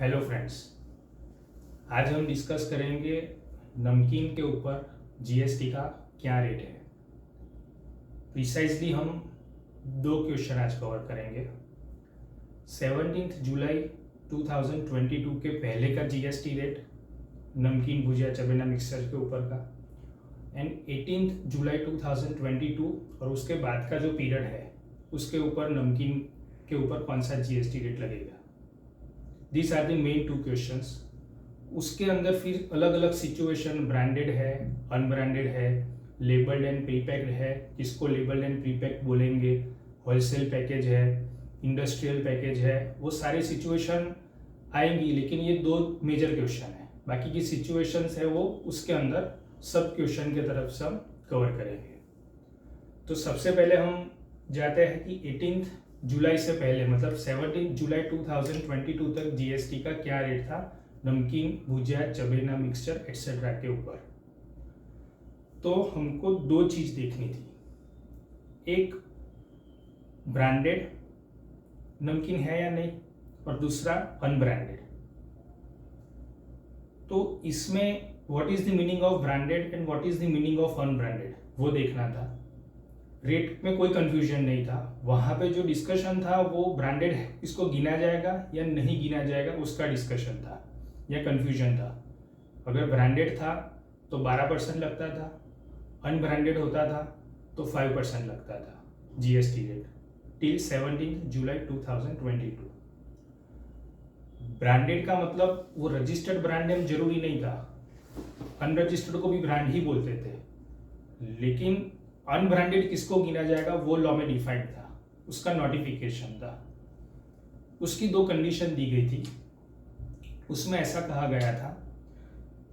Hello friends, आज हम discuss करेंगे नमकीन के ऊपर जीएसटी का क्या रेट है। प्रिसाइजली हम दो क्वेश्चन आज कवर करेंगे। 17 जुलाई 2022 के पहले का जीएसटी रेट नमकीन भुजिया चबेना मिक्सचर के ऊपर का, एंड 18 जुलाई 2022 और उसके बाद का जो पीरियड है उसके ऊपर नमकीन के ऊपर कौन सा जीएसटी रेट लगेगा। This are the main two questions. उसके अंदर फिर अलग अलग सिचुएशन, ब्रांडेड है, अनब्रांडेड है, लेबल्ड एंड प्रीपैक्ड है, किसको लेबल्ड एंड प्रीपैक्ड बोलेंगे, होलसेल पैकेज है, इंडस्ट्रियल पैकेज है, वो सारे सिचुएशन आएंगी। लेकिन ये दो मेजर क्वेश्चन है, बाकी की सिचुएशंस है वो उसके अंदर सब क्वेश्चन के तरफ से हम कवर करेंगे। तो सबसे पहले हम जाते हैं कि 18 जुलाई से पहले मतलब 17 जुलाई 2022 तक जीएसटी का क्या रेट था नमकीन भुजिया चबेना मिक्सचर एक्सेट्रा के ऊपर। तो हमको दो चीज देखनी थी, एक ब्रांडेड नमकीन है या नहीं, और दूसरा अनब्रांडेड। तो इसमें what is the meaning of branded and what is the meaning of unbranded वो देखना था। रेट में कोई कंफ्यूजन नहीं था, वहां पे जो डिस्कशन था वो ब्रांडेड है इसको गिना जाएगा या नहीं गिना जाएगा उसका डिस्कशन था या कंफ्यूजन था। अगर ब्रांडेड था तो 12% लगता था, अनब्रांडेड होता था तो 5% लगता था जीएसटी रेट टिल 17 जुलाई 2022। ब्रांडेड का मतलब वो रजिस्टर्ड ब्रांड नेम जरूरी नहीं था, अनरजिस्टर्ड को भी ब्रांड ही बोलते थे। लेकिन अनब्रांडेड किसको गिना जाएगा वो लॉ में डिफाइंड था, उसका नोटिफिकेशन था, उसकी दो कंडीशन दी गई थी। उसमें ऐसा कहा गया था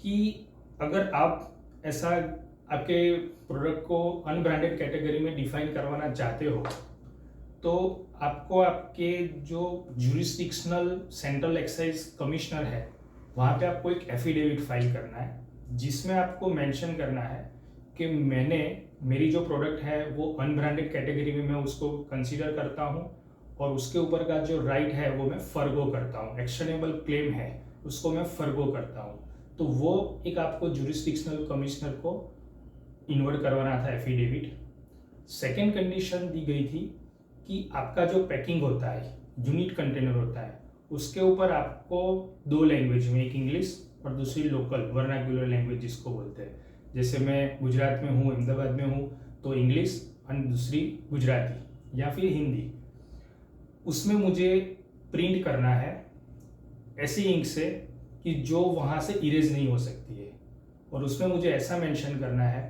कि अगर आप ऐसा आपके प्रोडक्ट को अनब्रांडेड कैटेगरी में डिफाइन करवाना चाहते हो तो आपको आपके जो ज्यूरिस्डिक्शनल सेंट्रल एक्साइज कमिश्नर है वहाँ पे आपको एक एफिडेविट फाइल करना है जिसमें आपको मेंशन करना है कि मेरी जो प्रोडक्ट है वो अनब्रांडेड कैटेगरी में मैं उसको कंसीडर करता हूँ और उसके ऊपर का जो राइट है वो मैं फर्गो करता हूँ, एक्शनेबल क्लेम है उसको मैं फर्गो करता हूँ। तो वो एक आपको ज्यूरिस्डिक्शनल कमिश्नर को इन्वर्ट करवाना था एफिडेविट। सेकेंड कंडीशन दी गई थी कि आपका जो पैकिंग होता है, यूनिट कंटेनर होता है, उसके ऊपर आपको दो लैंग्वेज में, एक इंग्लिश और दूसरी लोकल वर्नाक्यूलर लैंग्वेज जिसको बोलते हैं, जैसे मैं गुजरात में हूँ, अहमदाबाद में हूँ तो इंग्लिश और दूसरी गुजराती या फिर हिंदी, उसमें मुझे प्रिंट करना है ऐसी इंक से कि जो वहाँ से इरेज नहीं हो सकती है। और उसमें मुझे ऐसा मेंशन करना है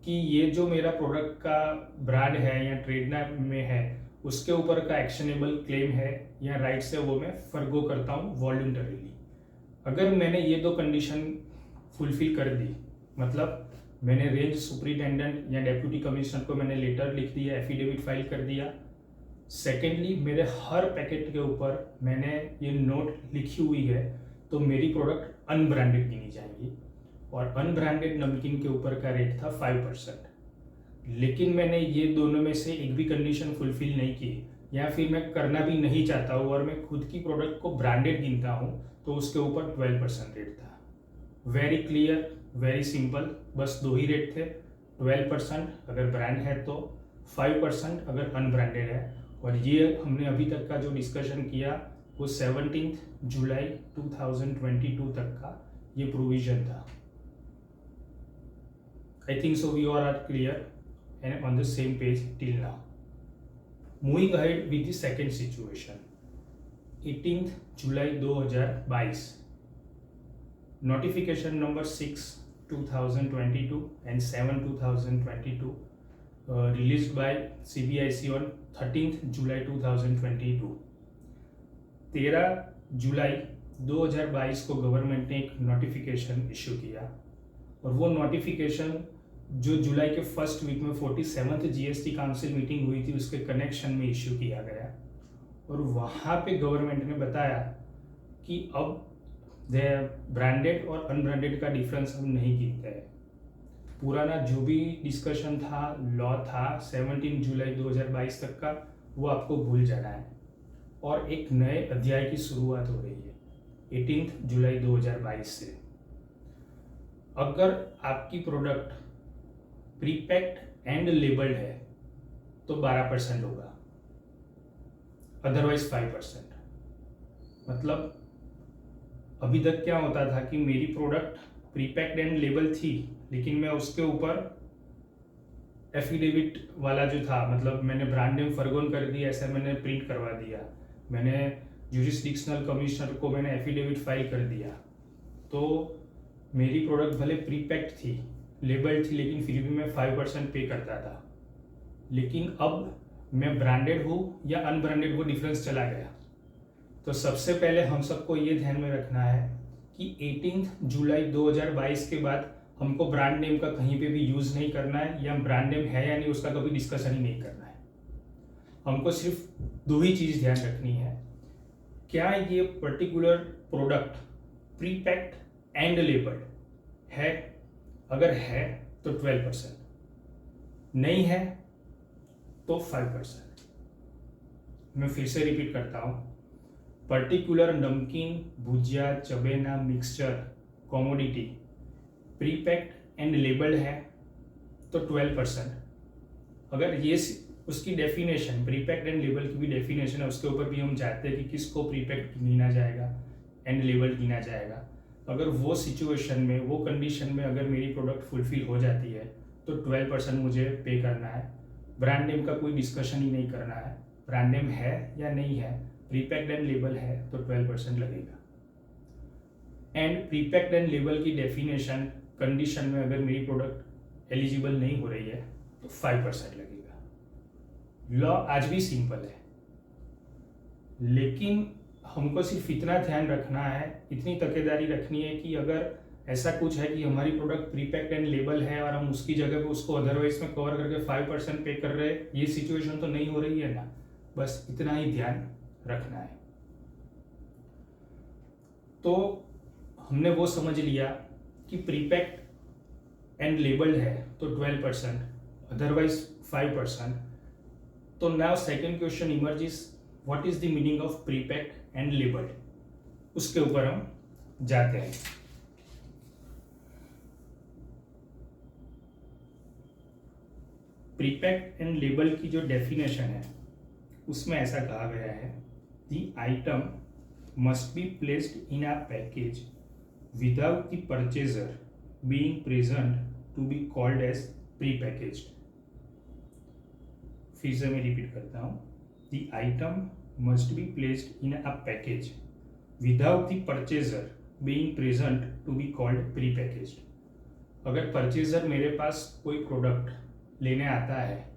कि ये जो मेरा प्रोडक्ट का ब्रांड है या ट्रेडमार्क में है उसके ऊपर का एक्शनेबल क्लेम है या राइट से वो मैं फर्गो करता हूँ वॉलंटरीली। अगर मैंने ये दो कंडीशन फुलफिल कर दी, मतलब मैंने रेंज सुपरिटेंडेंट या डेप्यूटी कमिश्नर को मैंने लेटर लिख दिया, एफिडेविट फाइल कर दिया। सेकेंडली मेरे हर पैकेट के ऊपर मैंने ये नोट लिखी हुई है तो मेरी प्रोडक्ट अनब्रांडेड गिनी जाएंगी और अनब्रांडेड नमकीन के ऊपर का रेट था 5%। लेकिन मैंने ये दोनों में से एक भी कंडीशन फुलफिल नहीं की या फिर मैं करना भी नहीं चाहता हूँ और मैं खुद की प्रोडक्ट को ब्रांडेड गिनता हूँ तो उसके ऊपर 12% रेट था। वेरी क्लियर, वेरी सिंपल, बस दो ही रेट थे, 12% अगर ब्रांड है तो 5% अगर अनब्रांडेड है। और ये हमने अभी तक का जो डिस्कशन किया वो 17 जुलाई 2022 तक का ये प्रोविजन था। I think so we all are clear and on the same page till now. Moving ahead with the second situation, 18th July 2022, notification number 6 2022 and 7 2022 released by CBIC on 13th July 2022। 13 जुलाई 2022 को government ने एक notification issue किया और वो notification जो जुलाई के first week में 47th GST council meeting हुई थी उसके कनेक्शन में इश्यू किया गया। और वहाँ पे गवर्नमेंट ने बताया कि अब ब्रांडेड और अनब्रांडेड का डिफरेंस हम नहीं गिनते हैं। पुराना जो भी डिस्कशन था, लॉ था 17 जुलाई 2022 तक का, वो आपको भूल जाना है और एक नए अध्याय की शुरुआत हो रही है। 18 जुलाई 2022 से। अगर आपकी product pre packed and labelled है तो 12% होगा, अदरवाइज 5%। मतलब अभी तक क्या होता था कि मेरी product pre packed and label थी, लेकिन मैं उसके ऊपर एफिडेविट वाला जो था, मतलब मैंने ब्रांड नेम फर्गोन कर दिया, ऐसा मैंने प्रिंट करवा दिया, मैंने जुरिस्डिक्शनल कमिश्नर को मैंने एफिडेविट फाइल कर दिया, तो मेरी प्रोडक्ट भले प्री पैक्ड थी, लेबल्ड थी, लेकिन फिर भी मैं 5% पे करता था। लेकिन अब मैं ब्रांडेड हूँ या अनब्रांडेड, वो डिफरेंस चला गया। तो सबसे पहले हम सबको ये ध्यान में रखना है कि 18 जुलाई 2022 के बाद हमको ब्रांड नेम का कहीं पे भी यूज़ नहीं करना है, या ब्रांड नेम है या नहीं उसका कभी डिस्कशन ही नहीं करना है। हमको सिर्फ दो ही चीज़ ध्यान रखनी है, क्या ये particular product pre packed and labelled है। अगर है तो 12%, नहीं है तो 5%। मैं फिर से रिपीट करता हूँ, पर्टिकुलर नमकीन, भुजिया, चबेना, mixture, commodity pre packed and labelled है तो 12%। अगर ये उसकी definition, pre packed and label की भी डेफिनेशन है, उसके ऊपर भी हम चाहते हैं कि किसको प्री पैक्ड गिना जाएगा एंड लेबल गिना जाएगा। अगर वो सिचुएशन में, वो कंडीशन में अगर मेरी प्रोडक्ट फुलफिल हो जाती है तो 12% मुझे पे करना है। ब्रांड नेम का कोई डिस्कशन ही नहीं करना है, ब्रांड नेम है या नहीं है, प्री पैक्ड एंड लेबल है तो 12% लगेगा। And pre packed and label की डेफिनेशन कंडीशन में अगर मेरी प्रोडक्ट एलिजिबल नहीं हो रही है तो 5% लगेगा। लॉ आज भी सिंपल है, लेकिन हमको सिर्फ इतना ध्यान रखना है, इतनी तकेदारी रखनी है कि अगर ऐसा कुछ है कि हमारी product pre packed and label है और हम उसकी जगह पे उसको अदरवाइज में कवर करके 5% पे कर रहे हैं, ये सिचुएशन तो नहीं हो रही है ना। बस इतना ही ध्यान रखना है। तो हमने वो समझ लिया कि प्री पैक्ड एंड लेबल्ड है तो 12%, अदरवाइज 5%। तो now second question emerges, what is the meaning of pre packed and labelled, उसके ऊपर हम जाते हैं। प्री पैक्ड एंड लेबल की जो डेफिनेशन है उसमें ऐसा कहा गया है, the item must be placed in a package without the purchaser being present to be called as pre packaged. फिर से मैं रिपीट करता हूँ, the item must be placed in a package without the purchaser being present to be called pre packaged. अगर purchaser मेरे पास कोई product लेने आता है,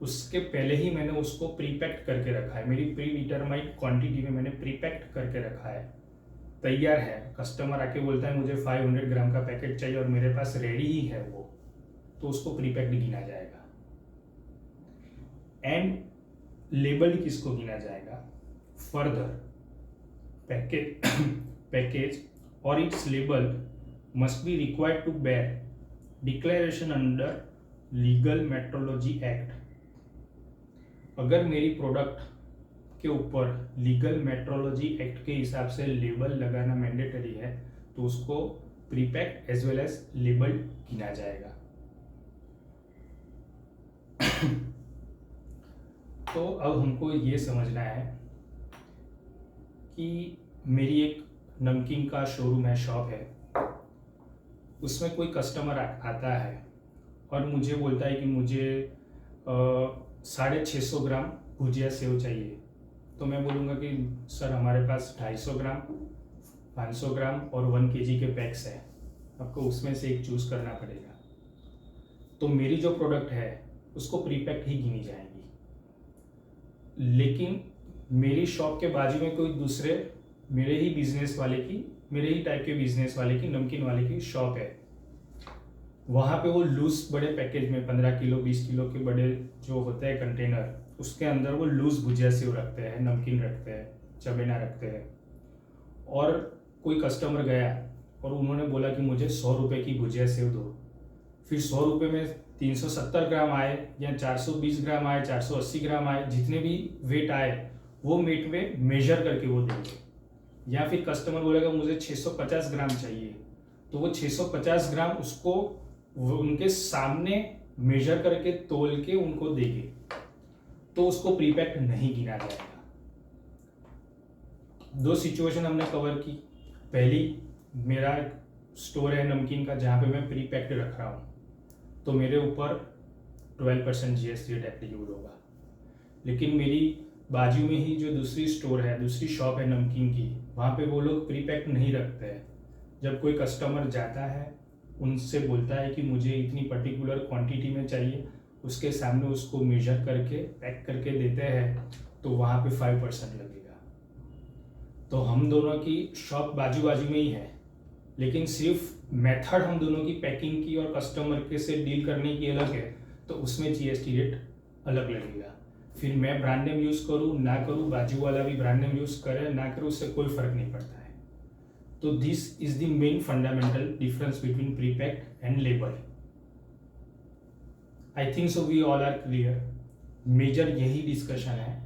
उसके पहले ही मैंने उसको प्री पैक्ड करके रखा है, मेरी प्री डिटरमाइंड क्वांटिटी में मैंने प्री पैक्ड करके रखा है, तैयार है। कस्टमर आके बोलता है मुझे 500 ग्राम का पैकेट चाहिए और मेरे पास रेडी ही है वो, तो उसको प्री पैक्ड गिना जाएगा। एंड लेबल्ड किसको गिना जाएगा, फर्दर पैकेज और its label must be required to bear declaration under legal metrology act. अगर मेरी प्रोडक्ट के ऊपर लीगल मेट्रोलॉजी एक्ट के हिसाब से लेबल लगाना मैंडेटरी है तो उसको pre packed as well as labelled गिना जाएगा। तो अब हमको ये समझना है कि मेरी एक नमकीन का शोरूम है, शॉप है, उसमें कोई कस्टमर आता है और मुझे बोलता है कि मुझे 650 ग्राम भुजिया सेव चाहिए। तो मैं बोलूँगा कि सर हमारे पास 250 ग्राम, 500 ग्राम और 1 kg के पैक्स हैं, आपको उसमें से एक चूज़ करना पड़ेगा। तो मेरी जो प्रोडक्ट है उसको प्री पैक्ड ही गिनी जाएगी। लेकिन मेरी शॉप के बाजू में कोई दूसरे मेरे ही बिजनेस वाले की, मेरे ही टाइप के बिजनेस वाले की, नमकीन वाले की शॉप है, वहाँ पे वो लूज बड़े पैकेज में 15 किलो 20 किलो के बड़े जो होते हैं कंटेनर, उसके अंदर वो लूज भुजिया सेव रखते हैं, नमकीन रखते हैं, चबेना रखते हैं। और कोई कस्टमर गया और उन्होंने बोला कि मुझे 100 रुपये की भुजिया सेव दो, फिर 100 रुपये में 370 ग्राम आए या 420 ग्राम आए, 480 ग्राम आए, जितने भी वेट आए वो वेट में मेजर करके वो देंगे। या फिर कस्टमर बोलेगा मुझे 650 ग्राम चाहिए, तो वो 650 ग्राम उसको वो उनके सामने मेजर करके तोल के उनको देंगे, तो उसको प्रीपैक्ड नहीं गिना जाएगा। दो सिचुएशन हमने कवर की। पहली, मेरा स्टोर है नमकीन का जहाँ पे मैं प्रीपैक्ड रख रहा हूँ, तो मेरे ऊपर 12% GST रेट एप्लीकेबल होगा। लेकिन मेरी बाजू में ही जो दूसरी स्टोर है, दूसरी शॉप है नमकीन की, वहाँ पे वो लोग प्रीपैक्ड नहीं रखते हैं। जब कोई कस्टमर जाता है, उनसे बोलता है कि मुझे इतनी पर्टिकुलर क्वांटिटी में चाहिए, उसके सामने उसको मेजर करके पैक करके देते हैं, तो वहाँ पे 5% लगेगा। तो हम दोनों की शॉप बाजू बाजू में ही है, लेकिन सिर्फ मेथड हम दोनों की पैकिंग की और कस्टमर के से डील करने की अलग है, तो उसमें GST रेट अलग लगेगा। फिर मैं ब्रांड नेम यूज़ करूँ ना करूँ, बाजू वाला भी ब्रांड नेम यूज़ करे ना करे, उससे कोई फ़र्क नहीं पड़ता है। तो this is the main fundamental difference between prepacked and label. I think so we all are clear. Major यही डिस्कशन है,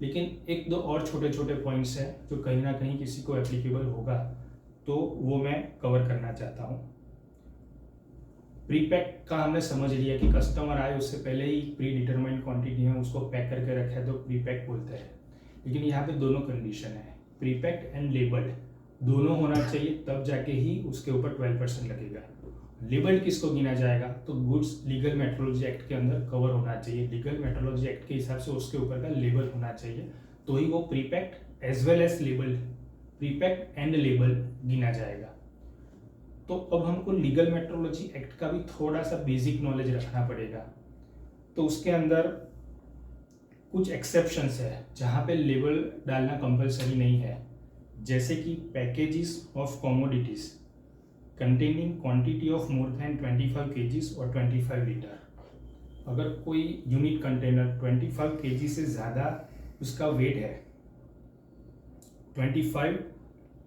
लेकिन एक दो और छोटे छोटे पॉइंट्स हैं जो कहीं ना कहीं किसी को एप्लीकेबल होगा, तो वो मैं कवर करना चाहता हूँ। प्रीपैक का हमने समझ लिया कि कस्टमर आए उससे पहले ही प्री डिटरमाइंड क्वांटिटी है उसको पैक करके रखा है, तो प्रीपैक बोलते हैं। लेकिन यहाँ पे दोनों कंडीशन है, प्रीपैक्ड एंड लेबल्ड दोनों होना चाहिए, तब जाके ही उसके ऊपर 12% लगेगा। लेबल्ड किसको गिना जाएगा, तो गुड्स लीगल मेट्रोलॉजी एक्ट के अंदर कवर होना चाहिए। लीगल मेट्रोलॉजी एक्ट के हिसाब से उसके ऊपर का लेबल होना चाहिए, तो ही वो prepacked as well as label, prepacked and label गिना जाएगा। तो अब हमको लीगल मेट्रोलॉजी एक्ट का भी थोड़ा सा बेसिक नॉलेज रखना पड़ेगा। तो उसके अंदर कुछ एक्सेप्शंस है जहाँ पे लेबल डालना कंपलसरी नहीं है, जैसे कि packages of commodities containing quantity of more than 25 kg और 25 लीटर। अगर कोई यूनिट कंटेनर 25 kg से ज़्यादा उसका वेट है, 25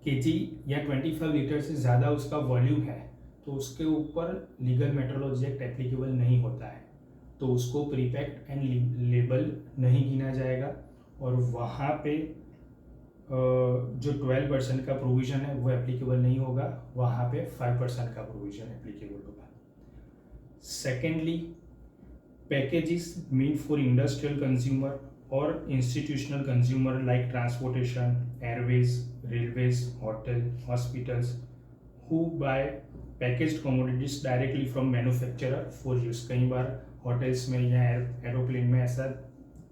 kg या 25 लीटर से ज़्यादा उसका वॉल्यूम है, तो उसके ऊपर लीगल मेट्रोलॉजी एक्ट एप्लीकेबल नहीं होता है, तो उसको प्रीपैक्ड एंड लेबल नहीं गिना जाएगा। और वहाँ पे जो 12% का प्रोविज़न है वो एप्लीकेबल नहीं होगा, वहाँ पे 5% का प्रोविज़न एप्लीकेबल होगा। Secondly, packages mean for industrial consumer और institutional consumer like transportation, airways, railways, hotel, hospitals who buy packaged commodities directly from manufacturer for use। कई बार होटल्स में या एरोप्लेन में ऐसा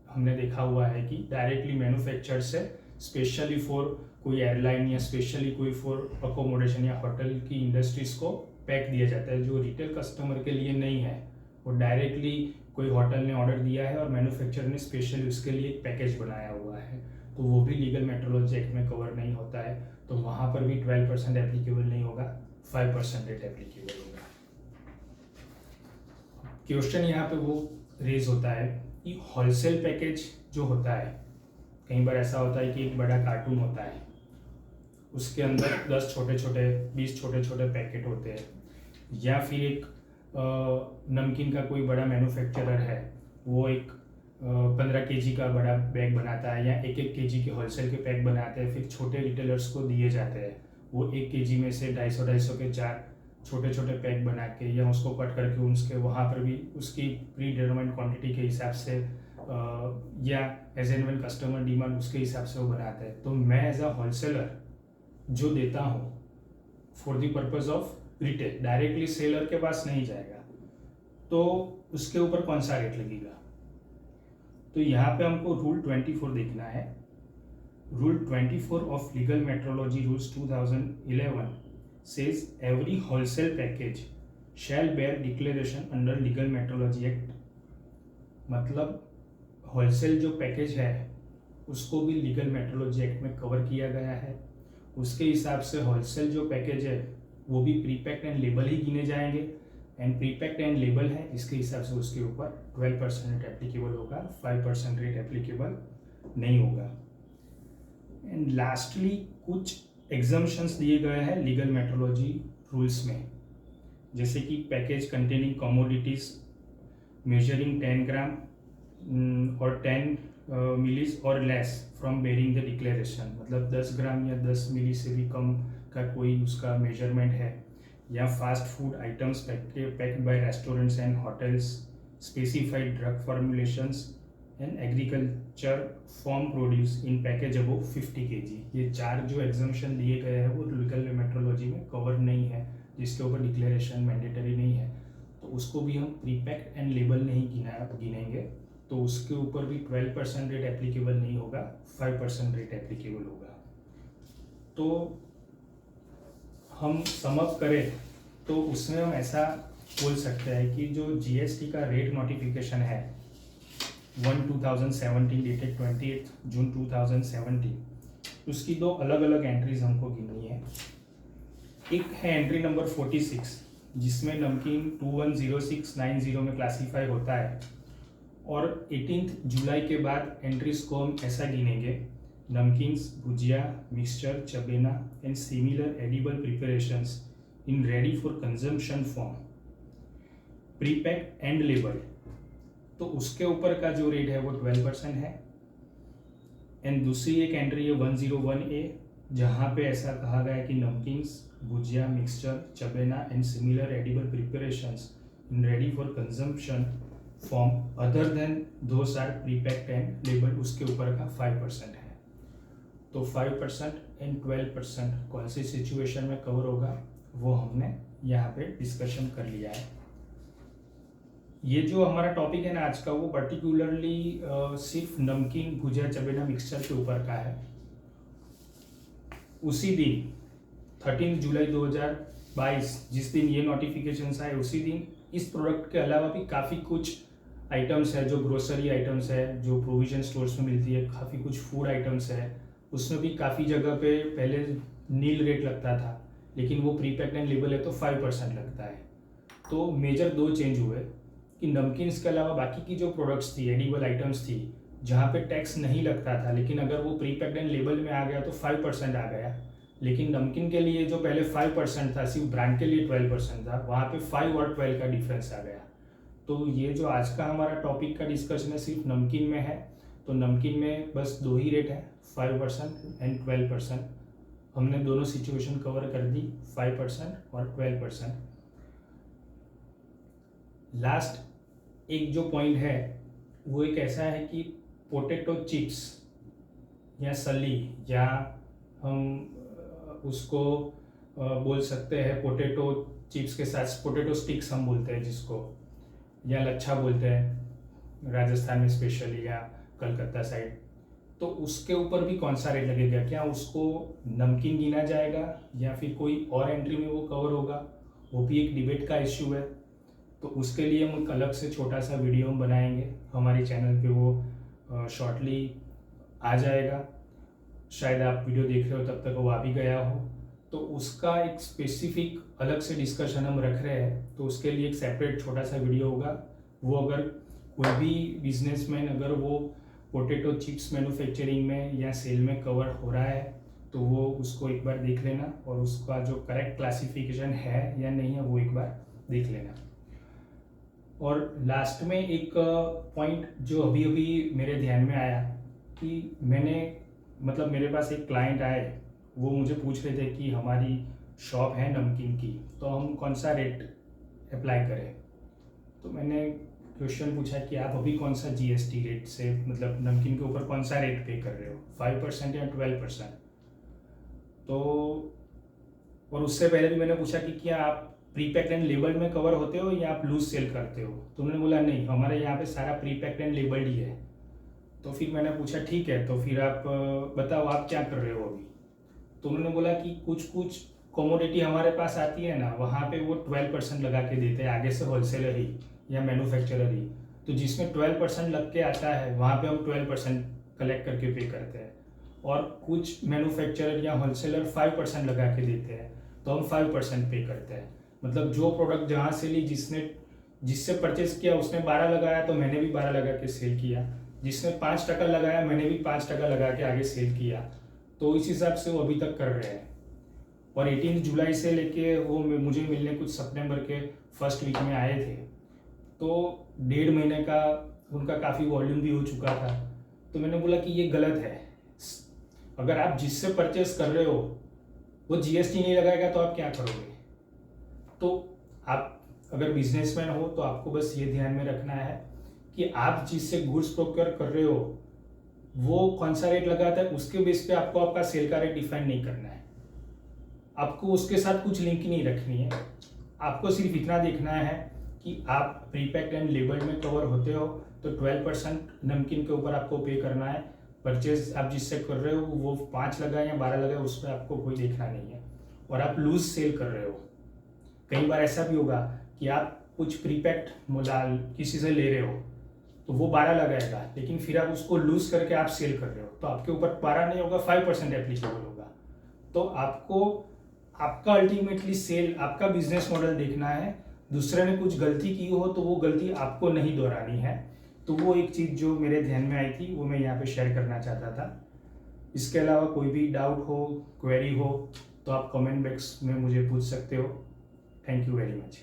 हमने देखा हुआ है कि डायरेक्टली मैन्युफैक्चर से स्पेशली फॉर कोई एयरलाइन या स्पेशली कोई फॉर अकोमोडेशन या होटल की इंडस्ट्रीज को पैक दिया जाता है, जो रिटेल कस्टमर के लिए नहीं है। वो डायरेक्टली कोई होटल ने ऑर्डर दिया है और मैन्युफैक्चरर ने स्पेशली उसके लिए एक पैकेज बनाया हुआ है, तो वो भी लीगल मेट्रोलॉजी एक्ट में कवर नहीं होता है, तो वहाँ पर भी 12% एप्लीकेबल नहीं होगा, 5% रेट एप्लीकेबल होगा। क्वेश्चन यहाँ पे वो रेज होता है कि होलसेल पैकेज जो होता है, कई बार ऐसा होता है कि एक बड़ा कार्टून होता है, उसके अंदर 10 छोटे छोटे 20 छोटे छोटे पैकेट होते हैं, या फिर एक नमकीन का कोई बड़ा मैन्युफैक्चरर है, वो एक 15 kg का बड़ा बैग बनाता है या 1-1 kg के होलसेल के पैक बनाते हैं, फिर छोटे रिटेलर्स को दिए जाते हैं, वो 1 kg में से 250 के 4 छोटे छोटे पैक बना के या उसको कट करके उसके वहाँ पर भी उसकी प्री डिटरमाइंड क्वांटिटी के हिसाब से या as and when customer demand उसके हिसाब से वो बनाते हैं। तो मैं एज अ होलसेलर जो देता हूँ for the purpose of retail, directly seller के पास नहीं जाएगा, तो उसके ऊपर कौन सा रेट लगेगा। तो यहाँ पे हमको रूल 24 देखना है। Rule 24 of legal metrology rules 2011 says every wholesale package shall bear declaration under legal metrology act। मतलब होलसेल जो पैकेज है उसको भी लीगल मेट्रोलॉजी एक्ट में कवर किया गया है। उसके हिसाब से होलसेल जो पैकेज है वो भी प्रीपैक्ड एंड लेबल ही गिने जाएंगे, एंड प्रीपैक्ड एंड लेबल है इसके हिसाब से उसके ऊपर 12% रेट एप्लीकेबल होगा, 5% रेट एप्लीकेबल नहीं होगा। एंड लास्टली कुछ एग्जम्पशंस दिए गए हैं लीगल मेट्रोलॉजी रूल्स में, जैसे कि package containing commodities measuring 10 gram और 10 मिलीज और less from bearing the declaration, मतलब 10 ग्राम या 10 मिली से भी कम का कोई उसका मेजरमेंट है, या fast food items packed by restaurants and hotels, specified drug formulations and agriculture farm produce in package above 50 kg। ये 4 जो एग्जम्पशन दिए गए हैं वो लीगल मेट्रोलॉजी में कवर नहीं है, जिसके ऊपर डिक्लेरेशन मैंडेटरी नहीं है, तो उसको भी हम प्रीपैक्ड एंड लेबल नहीं गिनेंगे, तो उसके ऊपर भी 12% रेट एप्लीकेबल नहीं होगा, 5% रेट एप्लीकेबल होगा। तो हम सम अप करें तो उसमें हम ऐसा बोल सकते हैं कि जो जीएसटी का रेट नोटिफिकेशन है 1/2017 डेटेड 28 जून 2017, उसकी 2 अलग अलग एंट्रीज हमको गिननी है। एक है एंट्री नंबर 46 जिसमें नमकीन 210690 में क्लासीफाई होता है, और 18 जुलाई के बाद एंट्रीज को हम ऐसा गिनेंगे: namkeens, bhujia, mixture, chabena and similar edible preparations in ready for consumption form, prepacked and label, तो उसके ऊपर का जो रेट है वो 12% है। एंड दूसरी एक एंट्री है 101A जहाँ पे ऐसा कहा गया है कि namkeens, bhujia, mixture, chabena and similar edible preparations in ready for consumption form other than those are prepacked and label, उसके ऊपर का 5% है। तो 5% एंड 12% कौन सी सिचुएशन में कवर होगा वो हमने यहाँ पे डिस्कशन कर लिया है। ये जो हमारा टॉपिक है ना आज का, वो पर्टिकुलरली सिर्फ नमकीन, भुजिया, चबेना, मिक्सचर के ऊपर का है। उसी दिन 13 जुलाई 2022 जिस दिन ये नोटिफिकेशंस आए, उसी दिन इस प्रोडक्ट के अलावा भी काफ़ी कुछ आइटम्स है, जो ग्रोसरी आइटम्स है, जो प्रोविजन स्टोर्स में मिलती है, काफ़ी कुछ फूड आइटम्स है, उसमें भी काफ़ी जगह पे पहले नील रेट लगता था, लेकिन वो प्रीपैक्ड एंड लेबल है तो 5% लगता है। तो मेजर 2 चेंज हुए कि नमकीन्स के अलावा बाकी की जो प्रोडक्ट्स थी, एडिबल आइटम्स थी, जहाँ पे टैक्स नहीं लगता था, लेकिन अगर वो प्रीपैक्ड एंड लेबल में आ गया तो 5% आ गया। लेकिन नमकीन के लिए जो पहले 5% था, सिर्फ ब्रांड के लिए 12% था, वहाँ पे 5 और 12 का डिफरेंस आ गया। तो ये जो आज का हमारा टॉपिक का डिस्कशन है सिर्फ नमकीन में है, तो नमकीन में बस 2 ही रेट है, 5% एंड 12%। हमने दोनों सिचुएशन कवर कर दी, 5% और 12%। लास्ट एक जो पॉइंट है वो एक ऐसा है कि पोटैटो चिप्स या सली, या हम उसको बोल सकते हैं पोटैटो चिप्स के साथ पोटैटो स्टिक्स हम बोलते हैं जिसको, या लच्छा बोलते हैं राजस्थान में स्पेशली, या कलकत्ता साइड, तो उसके ऊपर भी कौन सा रेट लगेगा? क्या उसको नमकीन गिना जाएगा या फिर कोई और एंट्री में वो कवर होगा? वो भी एक डिबेट का इश्यू है। तो उसके लिए हम एक अलग से छोटा सा वीडियो हम बनाएंगे, हमारे चैनल पे वो शॉर्टली आ जाएगा। शायद आप वीडियो देख रहे हो तब तक वो आ भी गया हो, तो उसका एक स्पेसिफिक अलग से डिस्कशन हम रख रहे हैं। तो उसके लिए एक सेपरेट छोटा सा वीडियो होगा। वो अगर कोई भी बिजनेसमैन अगर वो पोटैटो चिप्स मैन्युफैक्चरिंग में या सेल में कवर हो रहा है तो वो उसको एक बार देख लेना, और उसका जो करेक्ट क्लासिफिकेशन है या नहीं है वो एक बार देख लेना। और लास्ट में एक पॉइंट जो अभी अभी मेरे ध्यान में आया कि मेरे पास एक क्लाइंट आए, वो मुझे पूछ रहे थे कि हमारी शॉप है नमकीन की, तो हम कौन सा रेट अप्लाई करें। तो मैंने क्वेश्चन पूछा कि आप अभी कौन सा जीएसटी रेट से, मतलब नमकीन के ऊपर कौन सा रेट पे कर रहे हो, 5% या 12%। तो और उससे पहले भी मैंने पूछा कि क्या आप प्रीपैक्ड एंड लेबल में कवर होते हो या आप लूज सेल करते हो। तो उन्होंने बोला नहीं, हमारे यहाँ पे सारा प्रीपैक्ड एंड लेबल्ड ही है। तो फिर मैंने पूछा ठीक है, तो फिर आप बताओ आप क्या कर रहे हो अभी। तो उन्होंने बोला कि कुछ कमोडिटी हमारे पास आती है ना, वहाँ पे वो 12% लगा के देते हैं आगे से, होलसेलर ही या मैन्युफैक्चरर ही। तो जिसमें 12% लग के आता है वहाँ पे हम 12% कलेक्ट करके पे करते हैं, और कुछ मैन्युफैक्चरर या होलसेलर 5% लगा के देते हैं, तो हम 5% पे करते हैं। मतलब जो प्रोडक्ट जहाँ से ली, जिससे परचेज किया उसने 12 लगाया तो मैंने भी 12 लगा के सेल किया, जिसने 5% लगाया मैंने भी 5% लगा के आगे सेल किया। तो इस हिसाब से वो अभी तक कर रहे हैं। और 18 जुलाई से लेके वो मुझे मिलने कुछ सितंबर के फर्स्ट वीक में आए थे, तो 1.5 महीने का उनका काफ़ी वॉल्यूम भी हो चुका था। तो मैंने बोला कि ये गलत है। अगर आप जिससे परचेस कर रहे हो वो जीएसटी नहीं लगाएगा तो आप क्या करोगे? तो आप अगर बिजनेसमैन हो तो आपको बस ये ध्यान में रखना है कि आप जिससे गुड्स प्रोक्योर कर रहे हो वो कौन सा रेट लगाता है, उसके बेस पे आपको आपका सेल का रेट डिफाइन नहीं करना है। आपको उसके साथ कुछ लिंक नहीं रखनी है। आपको सिर्फ इतना देखना है कि आप प्रीपैक्ड एंड लेबल्ड में कवर होते हो तो 12% नमकीन के ऊपर आपको पे करना है। परचेज आप जिससे कर रहे हो वो 5 लगाए या 12 लगाए उस पर आपको कोई देखना नहीं है। और आप लूज सेल कर रहे हो, कई बार ऐसा भी होगा कि आप कुछ प्रीपैक्ड मोलाल किसी से ले रहे हो तो वो 12 लगाएगा, लेकिन फिर आप उसको लूज करके आप सेल कर रहे हो तो आपके ऊपर 12 नहीं होगा, 5% एप्लीकेबल होगा। तो आपको आपका अल्टीमेटली सेल, आपका बिजनेस मॉडल देखना है। दूसरे ने कुछ गलती की हो तो वो गलती आपको नहीं दोहरानी है। तो वो एक चीज़ जो मेरे ध्यान में आई थी वो मैं यहाँ पे शेयर करना चाहता था। इसके अलावा कोई भी डाउट हो, क्वेरी हो तो आप कमेंट बॉक्स में मुझे पूछ सकते हो। Thank you very much.